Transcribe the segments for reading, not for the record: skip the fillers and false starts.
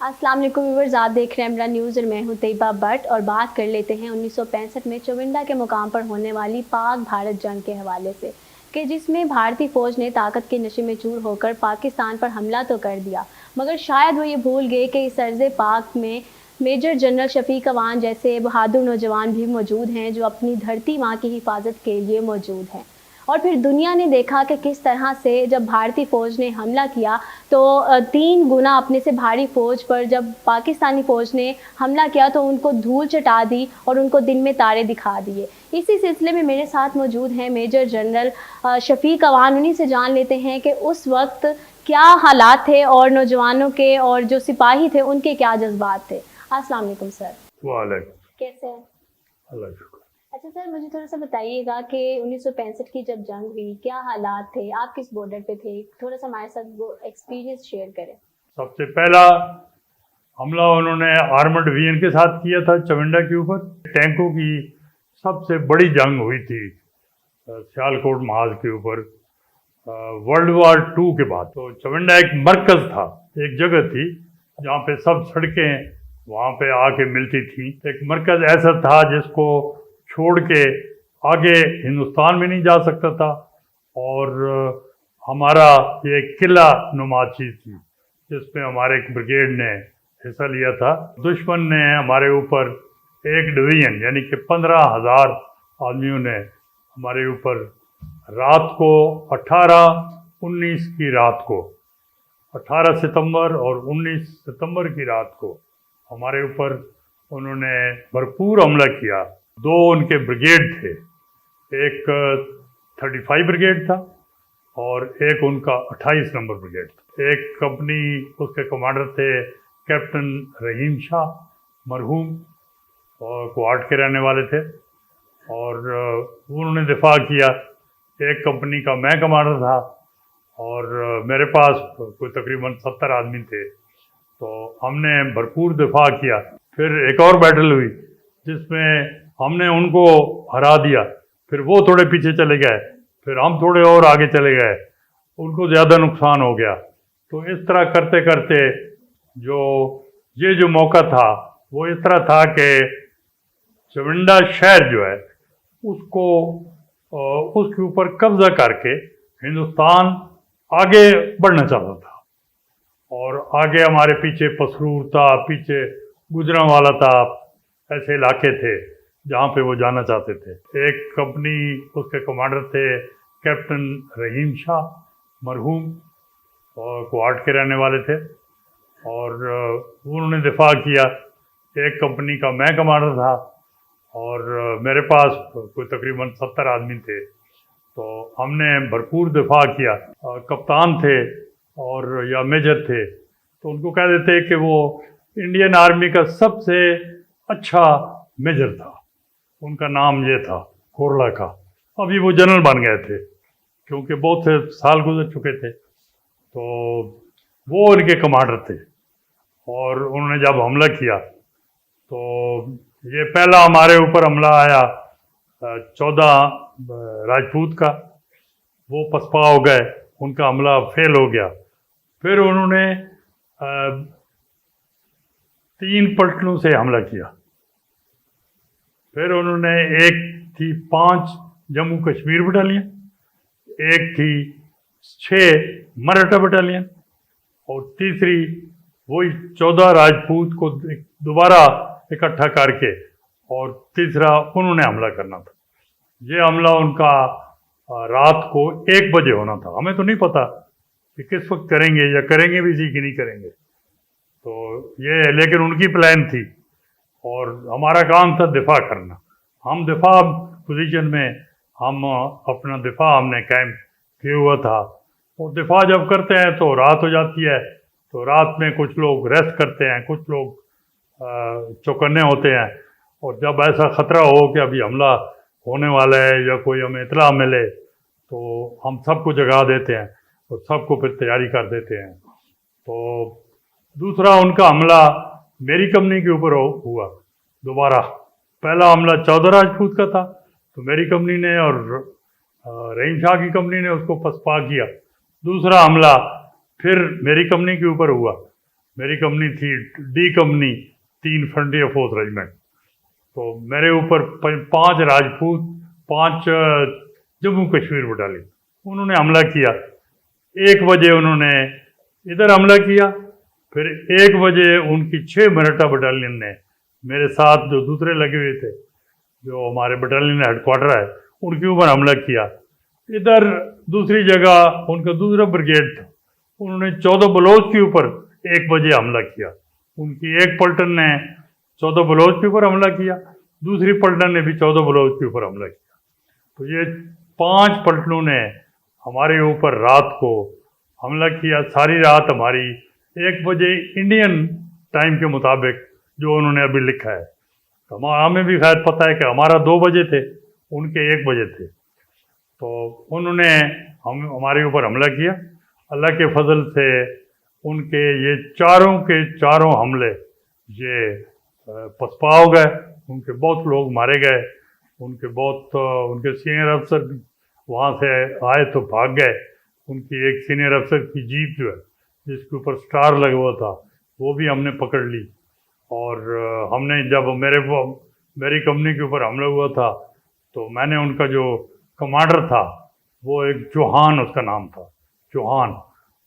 अस्सलाम वालेकुम व्यूअर्स, आप देख रहे हैं इमरान न्यूज़ और मैं हूं तैयबा भट्ट। और बात कर लेते हैं 1965 में चुविंडा के मुकाम पर होने वाली पाक भारत जंग के हवाले से, कि जिसमें भारतीय फ़ौज ने ताकत के नशे में चूर होकर पाकिस्तान पर हमला तो कर दिया, मगर शायद वो ये भूल गए कि इस अर्ज़ पाक में मेजर जनरल शफीक अवान जैसे बहादुर नौजवान भी मौजूद हैं, जो अपनी धरती माँ की हिफाजत के लिए मौजूद हैं। और फिर दुनिया ने देखा कि किस तरह से जब भारतीय फ़ौज ने हमला किया तो 3 गुना अपने से भारी फ़ौज पर जब पाकिस्तानी फ़ौज ने हमला किया तो उनको धूल चटा दी और उनको दिन में तारे दिखा दिए। इसी सिलसिले में मेरे साथ मौजूद हैं मेजर जनरल शफीक अवान। उन्हीं से जान लेते हैं कि उस वक्त क्या हालात थे और नौजवानों के और जो सिपाही थे उनके क्या जज्बात थे। अस्सलाम वालेकुम सर। वालेकुम। कैसे हैं? अल्लाह शुक्र। अच्छा सर, मुझे थोड़ा सा बताइएगा कि 1965 की जब जंग हुई क्या हालात थे, आप किस बॉर्डर पे थे, थोड़ा सा हमारे साथ वो एक्सपीरियंस शेयर करें। सबसे पहला हमला उन्होंने आर्मड वीएन के साथ किया था चविंडा के ऊपर। टैंकों की सबसे बड़ी जंग हुई थी सियालकोट महाज के ऊपर वर्ल्ड वार टू के बाद। तो चविंडा एक मरकज था, एक जगह थी जहाँ पे सब सड़कें वहाँ पे आके मिलती थी। एक मरकज ऐसा था जिसको छोड़ के आगे हिंदुस्तान में नहीं जा सकता था। और हमारा ये किला नुमा चीज थी जिसमें हमारे एक ब्रिगेड ने हिस्सा लिया था। दुश्मन ने हमारे ऊपर एक डिवीजन यानी कि 15,000 आदमियों ने हमारे ऊपर रात को 18-19 की रात को 18 सितंबर और 19 सितंबर की रात को हमारे ऊपर उन्होंने भरपूर हमला किया। 2 उनके ब्रिगेड थे, एक 35 ब्रिगेड था और एक उनका 28 नंबर ब्रिगेड था। एक कंपनी उसके कमांडर थे कैप्टन रहीम शाह मरहूम और क्वार्ट के रहने वाले थे और उन्होंने दिफा किया। एक कंपनी का मैं कमांडर था और मेरे पास कोई तकरीबन 70 आदमी थे, तो हमने भरपूर दिफा किया। फिर एक और बैटल हुई जिसमें हमने उनको हरा दिया, फिर वो थोड़े पीछे चले गए, फिर हम थोड़े और आगे चले गए, उनको ज़्यादा नुकसान हो गया। तो इस तरह करते करते जो मौका था वो इस तरह था कि चविंडा शहर जो है उसको उसके ऊपर कब्जा करके हिंदुस्तान आगे बढ़ना चाहता था। और आगे हमारे पीछे पसरूर था, पीछे गुजरांवाला था, ऐसे इलाके थे जहाँ पे वो जाना चाहते थे। एक कंपनी उसके कमांडर थे कैप्टन रहीम शाह मरहूम और क्वार्ट के रहने वाले थे और उन्होंने दिफा किया। एक कंपनी का मैं कमांडर था और मेरे पास कोई तकरीबन 70 आदमी थे, तो हमने भरपूर दिफा किया। कप्तान थे और या मेजर थे तो उनको कह देते कि वो इंडियन आर्मी का सबसे अच्छा मेजर था, उनका नाम ये था कोरला का। अभी वो जनरल बन गए थे क्योंकि बहुत से साल गुजर चुके थे, तो वो उनके कमांडर थे। और उन्होंने जब हमला किया तो ये पहला हमारे ऊपर हमला आया 14 राजपूत का, वो पसपा हो गए, उनका हमला फेल हो गया। फिर उन्होंने 3 पलटनों से हमला किया। फिर उन्होंने एक थी 5 जम्मू कश्मीर बटालियन, एक थी 6 मराठा बटालियन और तीसरी वही 14 राजपूत को दोबारा इकट्ठा करके और तीसरा उन्होंने हमला करना था। ये हमला उनका रात को 1 बजे होना था। हमें तो नहीं पता कि किस वक्त करेंगे या करेंगे भी जी कि नहीं करेंगे, तो ये लेकिन उनकी प्लान थी और हमारा काम था दिफा करना। हम दिफा पोजीशन में हम अपना दिफा हमने कायम किया हुआ था। और दिफा जब करते हैं तो रात हो जाती है, तो रात में कुछ लोग रेस्ट करते हैं, कुछ लोग चौकन्ने होते हैं। और जब ऐसा ख़तरा हो कि अभी हमला होने वाला है या कोई हमें इतला मिले तो हम सबको जगा देते हैं और सबको फिर तैयारी कर देते हैं। तो दूसरा उनका हमला मेरी कंपनी के ऊपर हुआ दोबारा। पहला हमला 14 राजपूत का था, तो मेरी कंपनी ने और रहीम शाह की कंपनी ने उसको पसपा किया। दूसरा हमला फिर मेरी कंपनी के ऊपर हुआ, मेरी कंपनी थी D company 3 frontier force regiment. तो मेरे ऊपर 5 राजपूत, 5 जम्मू कश्मीर बटालियन, उन्होंने हमला किया। 1 बजे उन्होंने इधर हमला किया, फिर 1 बजे उनकी 6 मराठा बटालियन ने मेरे साथ जो दूसरे लगे हुए थे, जो हमारे बटालियन हेडक्वार्टर है, उनके ऊपर हमला किया। इधर दूसरी जगह उनका दूसरा ब्रिगेड था, उन्होंने 14 बलोच के ऊपर 1 बजे हमला किया। उनकी एक पलटन ने 14 बलोच के ऊपर हमला किया, दूसरी पलटन ने भी 14 बलोच के ऊपर हमला किया। तो ये 5 पलटनों ने हमारे ऊपर रात को हमला किया। सारी रात हमारी 1 बजे इंडियन टाइम के मुताबिक जो उन्होंने अभी लिखा है, तो हमें भी शायद पता है कि हमारा 2 बजे थे, उनके 1 बजे थे। तो उन्होंने हमारे ऊपर हमला किया। अल्लाह के फजल से उनके ये चारों के चारों हमले ये पसपा हो गए। उनके बहुत लोग मारे गए, उनके सीनियर अफसर भी वहाँ से आए तो भाग गए। उनकी एक सीनियर अफसर की जीप जो है, जिसके ऊपर स्टार लगा हुआ था, वो भी हमने पकड़ ली। और हमने जब मेरी कंपनी के ऊपर हमला हुआ था, तो मैंने उनका जो कमांडर था, वो एक चौहान उसका नाम था, चौहान,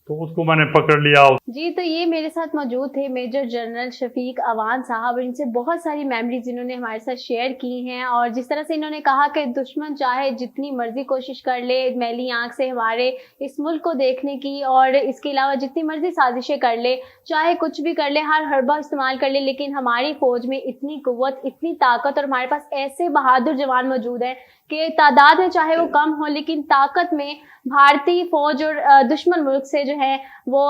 तो उसको मैंने पकड़ लिया। जी, तो ये मेरे साथ मौजूद थे मेजर जनरल शफीक अवान साहब। इनसे बहुत सारी मेमोरीज इन्होंने हमारे साथ शेयर की हैं, और जिस तरह से इन्होंने कहा कि दुश्मन चाहे जितनी मर्जी कोशिश कर ले मैली आंख से हमारे इस मुल्क को देखने की, और इसके अलावा जितनी मर्जी साजिशें कर ले, चाहे कुछ भी कर ले, हर हरबा इस्तेमाल कर ले, लेकिन हमारी फौज में इतनी कुव्वत, इतनी ताकत, और हमारे पास ऐसे बहादुर जवान मौजूद हैं कि तादाद में चाहे वो कम हो, लेकिन ताकत में भारतीय फौज और दुश्मन मुल्क से जो है वो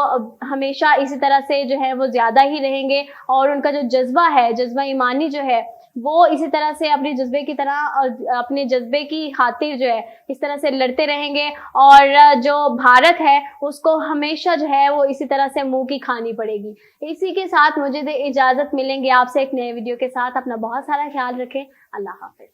हमेशा इसी तरह से जो है वो ज्यादा ही रहेंगे। और उनका जो जज्बा है, जज्बा ईमानी जो है, वो इसी तरह से अपने जज्बे की तरह, अपने जज्बे की खातिर जो है इस तरह से लड़ते रहेंगे। और जो भारत है उसको हमेशा जो है वो इसी तरह से मुंह की खानी पड़ेगी। इसी के साथ मुझे दे इजाजत, मिलेंगे आपसे एक नए वीडियो के साथ। अपना बहुत सारा ख्याल रखें। अल्लाह हाफिज।